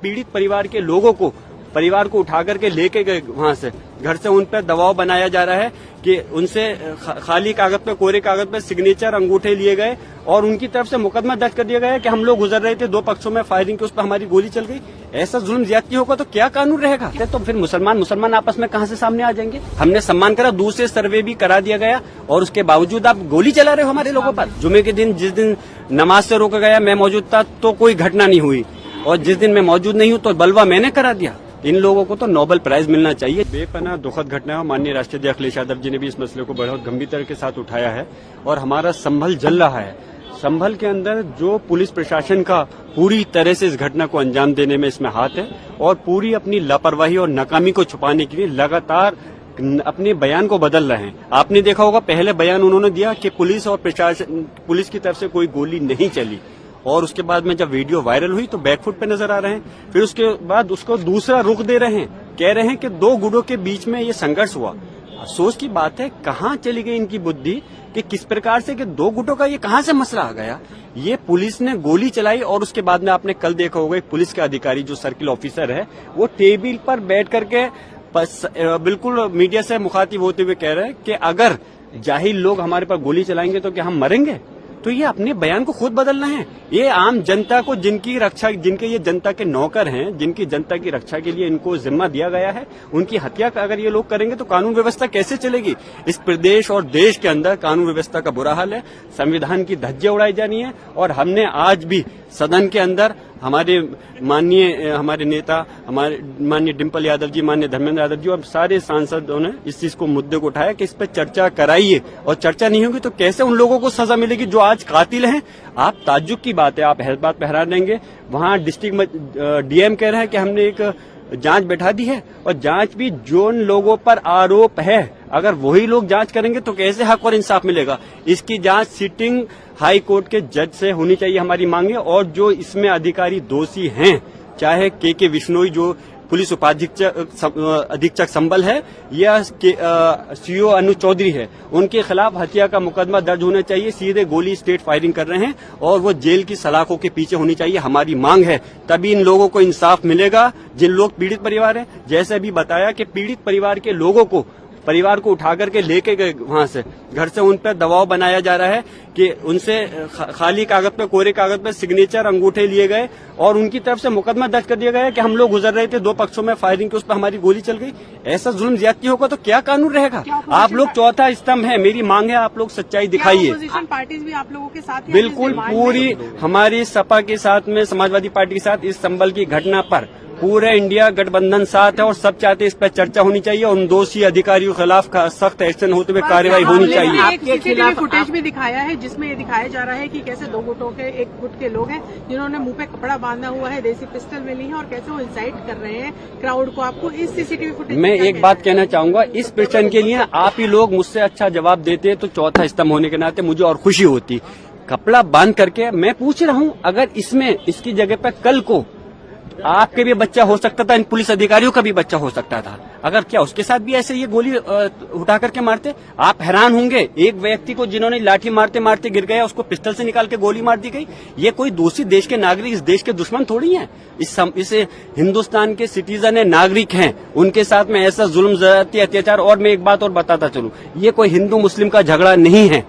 पीड़ित परिवार को उठा करके लेके गए वहां से घर से, उन पर दबाव बनाया जा रहा है कि उनसे खाली कागज पे, कोरे कागज पे सिग्नेचर, अंगूठे लिए गए और उनकी तरफ से मुकदमा दर्ज कर दिया गया है कि हम लोग गुजर रहे थे, दो पक्षों में फायरिंग की, उस पर हमारी गोली चल गई। ऐसा जुल्म ज्यादती होगा तो क्या कानून रहेगा? तो फिर मुसलमान आपस में कहां से सामने आ जाएंगे? हमने सम्मान करा, दूसरे सर्वे भी करा दिया गया और उसके बावजूद आप गोली चला रहे हो हमारे लोगों पर। जुमे के दिन जिस दिन नमाज से रोका गया, मैं मौजूद था तो कोई घटना नहीं हुई, और जिस दिन मैं मौजूद नहीं हूं तो बलवा मैंने करा दिया। इन लोगों को तो नोबेल प्राइज मिलना चाहिए। बेपनाह दुखद घटना है। माननीय राष्ट्रीय अखिलेश यादव जी ने भी इस मसले को बहुत गंभीरता के साथ उठाया है और हमारा संभल जल रहा है। संभल के अंदर जो पुलिस प्रशासन का पूरी तरह से इस घटना को अंजाम देने में इसमें हाथ है और पूरी अपनी लापरवाही और नाकामी को छुपाने के लिए लगातार अपने बयान को बदल रहे हैं। आपने देखा होगा, पहले बयान उन्होंने दिया कि पुलिस की तरफ से कोई गोली नहीं चली, और उसके बाद में जब वीडियो वायरल हुई तो बैकफुट पे नजर आ रहे हैं। फिर उसके बाद उसको दूसरा रुख दे रहे हैं, कह रहे हैं कि दो गुटों के बीच में ये संघर्ष हुआ। अफसोस की बात है, कहां चली गई इनकी बुद्धि कि किस प्रकार से कि दो गुटों का ये कहां से मसला आ गया। ये पुलिस ने गोली चलाई और उसके बाद में आपने कल देखा होगा, एक पुलिस के अधिकारी जो सर्किल ऑफिसर है वो टेबल पर बैठ करके बिल्कुल मीडिया से मुखातिब होते हुए कह रहे हैं कि अगर जाहिल लोग हमारे पर गोली चलाएंगे तो क्या हम मरेंगे। तो ये अपने बयान को खुद बदल रहे हैं। ये आम जनता को, जिनके ये जनता के नौकर हैं, जिनकी जनता की रक्षा के लिए इनको जिम्मा दिया गया है, उनकी हत्या अगर ये लोग करेंगे तो कानून व्यवस्था कैसे चलेगी। इस प्रदेश और देश के अंदर कानून व्यवस्था का बुरा हाल है, संविधान की धज्जियां उड़ाई जानी है। और हमने आज भी सदन के अंदर हमारे नेता, हमारे माननीय डिम्पल यादव जी, माननीय धर्मेंद्र यादव जी और सारे सांसदों ने इस चीज को, मुद्दे को उठाया कि इस पर चर्चा कराइए, और चर्चा नहीं होगी तो कैसे उन लोगों को सजा मिलेगी जो आज कातिल हैं। आप ताज्जुब की बात है, आप बात पे हैरान रहेंगे। वहां डिस्ट्रिक्ट डीएम कह रहे हैं कि हमने एक जांच बैठा दी है, और जांच भी जो लोगों पर आरोप है अगर वही लोग जांच करेंगे तो कैसे हक और इंसाफ मिलेगा। इसकी जांच सिटिंग हाई कोर्ट के जज से होनी चाहिए, हमारी मांगे। और जो इसमें अधिकारी दोषी हैं, चाहे के विश्नोई जो पुलिस अधीक्षक संभल है या सीओ अनु चौधरी है, उनके खिलाफ हत्या का मुकदमा दर्ज होना चाहिए। सीधे गोली स्टेट फायरिंग कर रहे हैं और वो जेल की सलाखों के पीछे होनी चाहिए, हमारी मांग है। तभी इन लोगों को इंसाफ मिलेगा जिन लोग पीड़ित परिवार हैं। जैसे अभी बताया कि पीड़ित परिवार के लोगों को, परिवार को उठा करके लेके गए वहां से घर से, उन पर दबाव बनाया जा रहा है कि उनसे खाली कागज पे, कोरे कागज पे सिग्नेचर, अंगूठे लिए गए और उनकी तरफ से मुकदमा दर्ज कर दिया गया है कि हम लोग गुजर रहे थे, दो पक्षों में फायरिंग की, उस पर हमारी गोली चल गई। ऐसा जुल्म ज्यादती होगा तो क्या कानून रहेगा? आप लोग चौथा स्तंभ है, मेरी मांग है आप लोग सच्चाई दिखाइए। अपोजिशन पार्टीज भी आप लोगों के साथ बिल्कुल, पूरी हमारी सपा के साथ में, समाजवादी पार्टी के साथ इस संभल की घटना पर पूरे इंडिया गठबंधन साथ है और सब चाहते इस पर चर्चा होनी चाहिए और उन दोषी अधिकारियों के खिलाफ सख्त एक्शन होते हुए कार्रवाई होनी चाहिए। आपके खिलाफ फुटेज भी दिखाया है जिसमें ये दिखाया जा रहा है कि कैसे दो गुटों के, एक गुट के लोग हैं जिन्होंने मुंह पे कपड़ा बांधा हुआ है, देसी पिस्टल मिली है और कैसे वो इंसाइट कर रहे हैं क्राउड को। आपको इस सीसीटीवी फुटेज मैं एक बात कहना चाहूंगा, इस प्रश्न के लिए आप ही लोग मुझसे अच्छा जवाब देते तो चौथा स्तंभ होने के नाते मुझे और खुशी होती। कपड़ा बांध करके मैं पूछ रहा हूँ, अगर इसमें इसकी जगह पर कल को आपके भी बच्चा हो सकता था, इन पुलिस अधिकारियों का भी बच्चा हो सकता था, अगर क्या उसके साथ भी ऐसे ये गोली उठा करके मारते? आप हैरान होंगे, एक व्यक्ति को जिन्होंने लाठी मारते मारते गिर गया, उसको पिस्टल से निकाल के गोली मार दी गई। ये कोई दूसरी देश के नागरिक इस देश के दुश्मन थोड़ी हैं। इस हिंदुस्तान के सिटीजन है, नागरिक हैं, उनके साथ में ऐसा जुल्म, ज्यादती, अत्याचार। और मैं एक बात और बताता चलूं, ये कोई हिंदू मुस्लिम का झगड़ा नहीं है,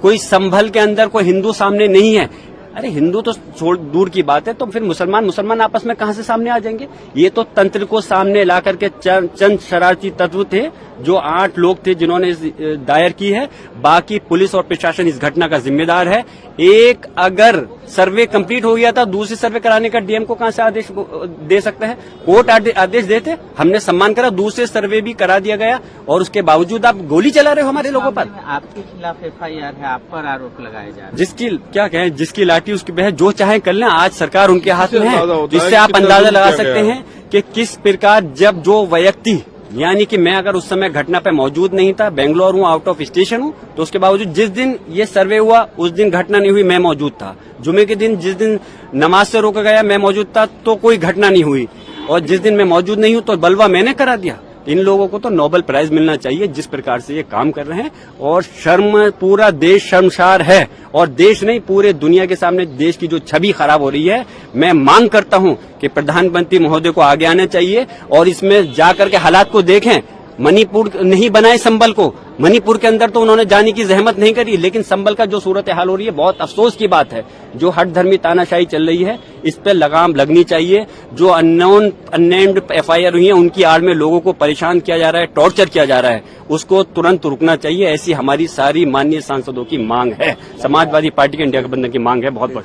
कोई संभल के अंदर कोई हिंदू सामने नहीं है। अरे हिंदू तो छोड़ दूर की बात है, तो फिर मुसलमान आपस में कहां से सामने आ जाएंगे। ये तो तंत्र को सामने ला करके चंद शरारती तत्व थे, जो 8 लोग थे जिन्होंने दायर की है। बाकी पुलिस और प्रशासन इस घटना का जिम्मेदार है। एक अगर सर्वे कंप्लीट हो गया था, दूसरी सर्वे कराने का डीएम को कहां से आदेश दे सकता है? कोर्ट आदेश देते, हमने सम्मान करा, दूसरे सर्वे भी करा दिया गया और उसके बावजूद आप गोली चला रहे हो हमारे लोगों पर। आपके खिलाफ FIR है, आप पर आरोप लगाए जा रहे हैं। जिसकी क्या कहें, जिसकी लाठी उसकी बहस, जो चाहे कर लें, आज सरकार उनके हाथ में है। जिससे आप अंदाजा लगा सकते हैं कि किस प्रकार जब जो व्यक्ति, यानी कि मैं अगर उस समय घटना पे मौजूद नहीं था, बेंगलोर हूँ, आउट ऑफ स्टेशन हूँ, तो उसके बावजूद जिस दिन ये सर्वे हुआ उस दिन घटना नहीं हुई, मैं मौजूद था। जुमे के दिन जिस दिन नमाज से रोका गया, मैं मौजूद था तो कोई घटना नहीं हुई, और जिस दिन मैं मौजूद नहीं हूँ तो बलवा मैंने करा दिया। इन लोगों को तो नोबेल प्राइज मिलना चाहिए जिस प्रकार से ये काम कर रहे हैं। और शर्म, पूरा देश शर्मसार है और देश नहीं पूरे दुनिया के सामने देश की जो छवि खराब हो रही है। मैं मांग करता हूं कि प्रधानमंत्री महोदय को आगे आना चाहिए और इसमें जाकर के हालात को देखें। मणिपुर नहीं बनाए संबल को, मणिपुर के अंदर तो उन्होंने जाने की जहमत नहीं करी, लेकिन संबल का जो सूरत हाल हो रही है बहुत अफसोस की बात है। जो हट धर्मी तानाशाही चल रही है इस पे लगाम लगनी चाहिए। जो अननेम्ड FIR हुई है उनकी आड़ में लोगों को परेशान किया जा रहा है, टॉर्चर किया जा रहा है, उसको तुरंत रुकना चाहिए। ऐसी हमारी सारी माननीय सांसदों की मांग है, समाजवादी पार्टी के इंडिया गठबंधन की मांग है। बहुत बहुत